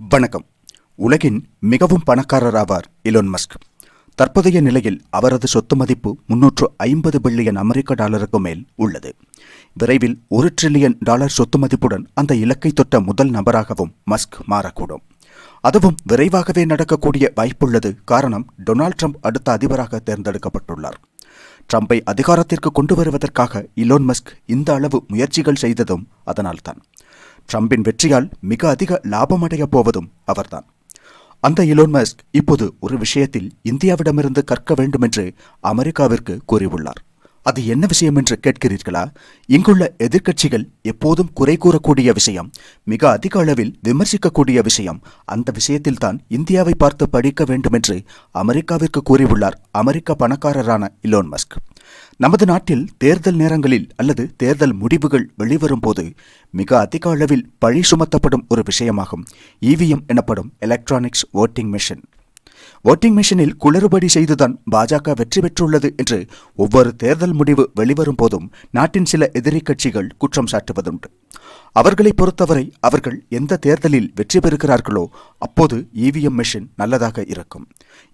வணக்கம். உலகின் மிகவும் பணக்காரராவார் எலோன் மஸ்க். தற்போதைய நிலையில் அவரது சொத்து மதிப்பு 350 பில்லியன் அமெரிக்க டாலருக்கு மேல் உள்ளது. விரைவில் $1 டிரில்லியன் சொத்து மதிப்புடன் அந்த இலக்கை தொட்ட முதல் நபராகவும் மஸ்க் மாறக்கூடும். அதுவும் விரைவாகவே நடக்கக்கூடிய வாய்ப்புள்ளது. காரணம், டொனால்ட் ட்ரம்ப் அடுத்த அதிபராக தேர்ந்தெடுக்கப்பட்டுள்ளார். ட்ரம்பை அதிகாரத்திற்கு கொண்டு வருவதற்காக எலோன் மஸ்க் இந்த அளவு முயற்சிகள் செய்ததும் அதனால்தான். ட்ரம்பின் வெற்றியால் மிக அதிக லாபமடையப் போவதும் அவர்தான். அந்த எலோன் மஸ்க் இப்போது ஒரு விஷயத்தில் இந்தியாவிடமிருந்து கற்க வேண்டும் என்று அமெரிக்காவிற்கு கூறியுள்ளார். அது என்ன விஷயம் என்று கேட்கிறீர்களா? இங்குள்ள எதிர்க்கட்சிகள் எப்போதும் குறை கூறக்கூடிய விஷயம், மிக அதிக அளவில் விமர்சிக்கக்கூடிய விஷயம். அந்த விஷயத்தில்தான் இந்தியாவை பார்த்து படிக்க வேண்டும் என்று அமெரிக்காவிற்கு கூறியுள்ளார் அமெரிக்க பணக்காரரான எலோன் மஸ்க். நமது நாட்டில் தேர்தல் நேரங்களில் அல்லது தேர்தல் முடிவுகள் வெளிவரும் போது மிக அதிக அளவில் பழி சுமத்தப்படும் ஒரு விஷயமாகும் இவிஎம் எனப்படும் எலக்ட்ரானிக்ஸ் வோட்டிங் மெஷின். வோட்டிங் மெஷினில் குளறுபடி செய்துதான் பாஜக வெற்றி பெற்றுள்ளது என்று ஒவ்வொரு தேர்தல் முடிவு வெளிவரும் போதும் நாட்டின் சில எதிரி கட்சிகள் குற்றம் சாட்டுவதுண்டு. அவர்களை பொறுத்தவரை அவர்கள் எந்த தேர்தலில் வெற்றி பெறுகிறார்களோ அப்போது இவிஎம் மெஷின் நல்லதாக இருக்கும்.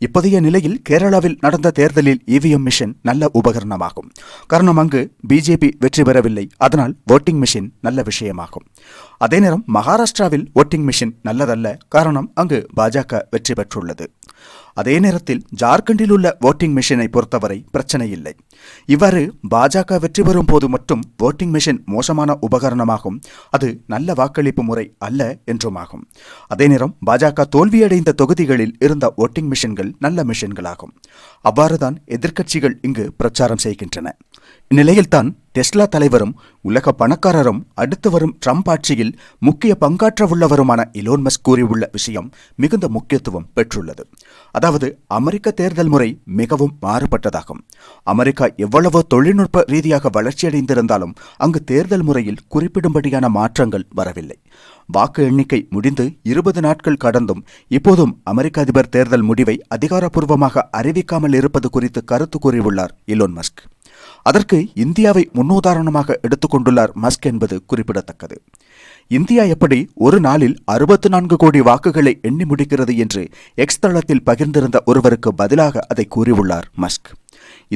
இப்போதைய நிலையில் கேரளாவில் நடந்த தேர்தலில் இவிஎம் மெஷின் நல்ல உபகரணமாகும். காரணம், அங்கு பிஜேபி வெற்றி பெறவில்லை. அதனால் வோட்டிங் மெஷின் நல்ல விஷயமாகும். அதே நேரம் மகாராஷ்டிராவில் வோட்டிங் மெஷின் நல்லதல்ல. காரணம், அங்கு பாஜக வெற்றி பெற்றுள்ளது. அதே நேரத்தில் ஜார்க்கண்டில் உள்ள வோட்டிங் மெஷினை பொறுத்தவரை பிரச்சனை இல்லை. இவ்வாறு பாஜக வெற்றி பெறும் போது மட்டும் வோட்டிங் மெஷின் மோசமான உபகரணமாகும், அது நல்ல வாக்களிப்பு முறை அல்ல என்றுமாகும். அதே நேரம் பாஜக தோல்வியடைந்த தொகுதிகளில் இருந்த வோட்டிங் மெஷின்கள் நல்ல மெஷின்களாகும். அவ்வாறுதான் எதிர்க்கட்சிகள் இங்கு பிரச்சாரம் செய்கின்றன. இந்நிலையில்தான் டெஸ்லா தலைவரும் உலக பணக்காரரும் அடுத்து வரும் ட்ரம்ப் ஆட்சியில் முக்கிய பங்காற்ற உள்ளவருமான எலோன் மஸ்க் கூறியுள்ள விஷயம் மிகுந்த முக்கியத்துவம் பெற்றுள்ளது. அதாவது, அமெரிக்க தேர்தல் முறை மிகவும் மாறுபட்டதாகும். அமெரிக்கா எவ்வளவோ தொழில்நுட்ப ரீதியாக வளர்ச்சியடைந்திருந்தாலும் அங்கு தேர்தல் முறையில் குறிப்பிடும்படியான மாற்றங்கள் வரவில்லை. வாக்கு எண்ணிக்கை முடிந்து 20 நாட்கள் கடந்தும் இப்போதும் அமெரிக்க அதிபர் தேர்தல் முடிவை அதிகாரப்பூர்வமாக அறிவிக்காமல் இருப்பது குறித்து கருத்து கூறியுள்ளார் எலோன் மஸ்க். அதற்கு இந்தியாவை முன்னுதாரணமாக எடுத்துக்கொண்டுள்ளார் மஸ்க் என்பது குறிப்பிடத்தக்கது. இந்தியா எப்படி ஒரு நாளில் 64 கோடி வாக்குகளை எண்ணி முடிக்கிறது என்று எக்ஸ் தளத்தில் பகிர்ந்திருந்த ஒருவருக்கு பதிலாக அதை கூறியுள்ளார் மஸ்க்.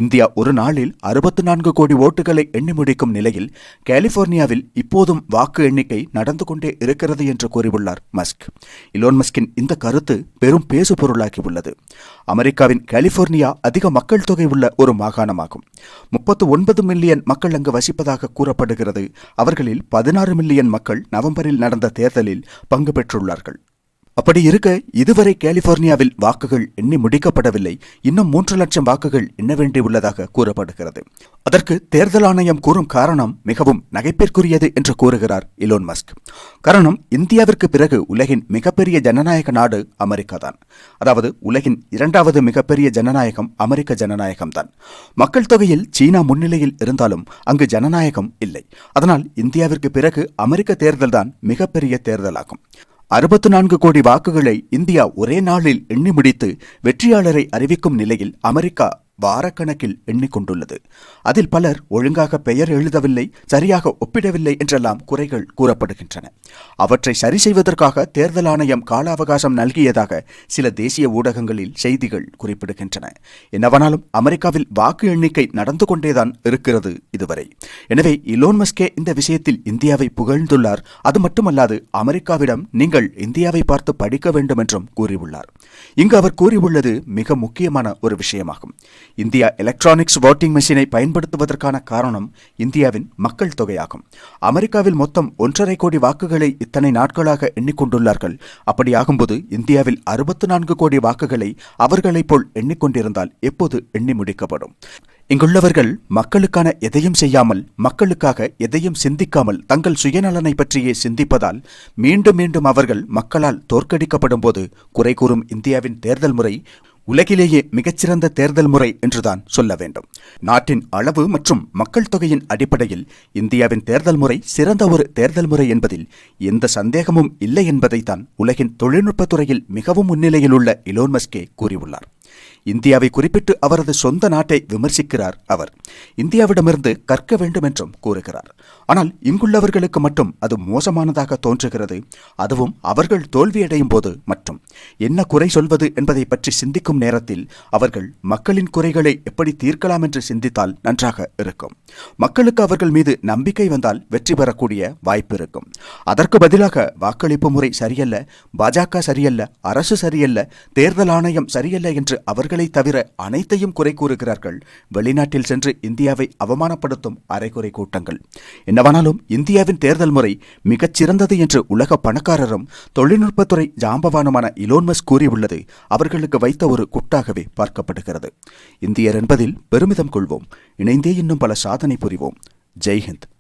இந்தியா ஒரு நாளில் 64 கோடி ஓட்டுகளை எண்ணி முடிக்கும் நிலையில் கலிபோர்னியாவில் இப்போதும் வாக்கு எண்ணிக்கை நடந்து கொண்டே இருக்கிறது என்று கூறியுள்ளார் மஸ்க். எலோன் மஸ்கின் இந்த கருத்து பெரும் பேசு பொருளாகியுள்ளது. அமெரிக்காவின் கலிபோர்னியா அதிக மக்கள் தொகை உள்ள ஒரு மாகாணமாகும். 39 மில்லியன் மக்கள் அங்கு வசிப்பதாக கூறப்படுகிறது. அவர்களில் 16 மில்லியன் மக்கள் நவம்பரில் நடந்த தேர்தலில் பங்கு பெற்றுள்ளார்கள். அப்படி இருக்க இதுவரை கலிபோர்னியாவில் வாக்குகள் எண்ணி முடிக்கப்படவில்லை. இன்னும் 3 லட்சம் வாக்குகள் எண்ண வேண்டியுள்ளதாக கூறப்படுகிறது. அதற்கு தேர்தல் ஆணையம் கூறும் காரணம் மிகவும் நகைப்பிற்குரியது என்று கூறுகிறார் எலோன் மஸ்க். காரணம், இந்தியாவிற்கு பிறகு உலகின் மிகப்பெரிய ஜனநாயக நாடு அமெரிக்கா தான். அதாவது உலகின் 2வது மிகப்பெரிய ஜனநாயகம் அமெரிக்க ஜனநாயகம்தான். மக்கள் தொகையில் சீனா முன்னிலையில் இருந்தாலும் அங்கு ஜனநாயகம் இல்லை. அதனால் இந்தியாவிற்கு பிறகு அமெரிக்க தேர்தல் தான் மிகப்பெரிய தேர்தலாகும். 64 கோடி வாக்குகளை இந்தியா ஒரே நாளில் எண்ணி முடித்து வெற்றியாளரை அறிவிக்கும் நிலையில் அமெரிக்கா வாரக்கணக்கில் எண்ணிக்கொண்டுள்ளது. அதில் பலர் ஒழுங்காக பெயர் எழுதவில்லை, சரியாக ஒப்பிடவில்லை என்றெல்லாம் குறைகள் கூறப்படுகின்றன. அவற்றை சரி செய்வதற்காக தேர்தல் ஆணையம் கால அவகாசம் நல்கியதாக சில தேசிய ஊடகங்களில் செய்திகள் குறிப்பிடுகின்றன. என்னவானாலும் அமெரிக்காவில் வாக்கு எண்ணிக்கை நடந்து கொண்டேதான் இருக்கிறது இதுவரை. எனவே எலோன் மஸ்கே இந்த விஷயத்தில் இந்தியாவை புகழ்ந்துள்ளார். அது மட்டுமல்லாது அமெரிக்காவிடம் நீங்கள் இந்தியாவை பார்த்து படிக்க வேண்டும் என்றும் கூறியுள்ளார். இங்கு அவர் கூறியுள்ளது மிக முக்கியமான ஒரு விஷயமாகும். இந்தியா எலக்ட்ரானிக்ஸ் வோட்டிங் மெஷினை பயன்படுத்துவதற்கான காரணம் இந்தியாவின் மக்கள் தொகையாகும். அமெரிக்காவில் மொத்தம் 1.5 கோடி வாக்குகளை இத்தனை நாட்களாக எண்ணிக்கொண்டுள்ளார்கள். அப்படியாகும்போது இந்தியாவில் 64 கோடி வாக்குகளை அவர்களைப் போல் எண்ணிக்கொண்டிருந்தால் எப்போது எண்ணி முடிக்கப்படும்? இங்குள்ளவர்கள் மக்களுக்கான எதையும் செய்யாமல், மக்களுக்காக எதையும் சிந்திக்காமல் தங்கள் சுயநலனை பற்றியே சிந்திப்பதால் மீண்டும் மீண்டும் அவர்கள் மக்களால் தோற்கடிக்கப்படும் போது குறை கூறும் இந்தியாவின் தேர்தல் முறை உலகிலேயே மிகச்சிறந்த தேர்தல் முறை என்றுதான் சொல்ல வேண்டும். நாட்டின் அளவு மற்றும் மக்கள் தொகையின் அடிப்படையில் இந்தியாவின் தேர்தல் முறை சிறந்த ஒரு தேர்தல் முறை என்பதில் எந்த சந்தேகமும் இல்லை என்பதைத்தான் உலகின் தொழில்நுட்பத்துறையில் மிகவும் முன்னிலையில் உள்ள எலோன் மஸ்கே கூறியுள்ளார். இந்தியாவை குறிப்பிட்டு அவரது சொந்த நாட்டை விமர்சிக்கிறார் அவர். இந்தியாவிடமிருந்து கற்க வேண்டும் என்றும் கூறுகிறார். ஆனால் இங்குள்ளவர்களுக்கு மட்டும் அது மோசமானதாக தோன்றுகிறது. அதுவும் அவர்கள் தோல்வியடையும் போது மட்டும். என்ன குறை சொல்வது என்பதை பற்றி சிந்திக்கும் நேரத்தில் அவர்கள் மக்களின் குறைகளை எப்படி தீர்க்கலாம் என்று சிந்தித்தால் நன்றாக இருக்கும். மக்களுக்கு அவர்கள் மீது நம்பிக்கை வந்தால் வெற்றி பெறக்கூடிய வாய்ப்பு இருக்கும். அதற்கு பதிலாக வாக்களிப்பு முறை சரியல்ல, பாஜக சரியல்ல, அரசு சரியல்ல, தேர்தல் ஆணையம் சரியல்ல என்று அவர்களை தவிர அனைத்தையும் குறை கூறுகிறார்கள். வெளிநாட்டில் சென்று இந்தியாவை அவமானப்படுத்தும் அரைகுறை கூட்டங்கள். என்னவானாலும் இந்தியாவின் தேர்தல் முறை மிகச் சிறந்தது என்று உலக பணக்காரரும் தொழில்நுட்பத்துறை ஜாம்பவானுமான இலோன் மஸ்க் கூறியுள்ளது அவர்களுக்கு வைத்த ஒரு குட்டாகவே பார்க்கப்படுகிறது. இந்தியர் என்பதில் பெருமிதம் கொள்வோம். இணைந்தே இன்னும் பல சாதனை புரிவோம். ஜெய்ஹிந்த்.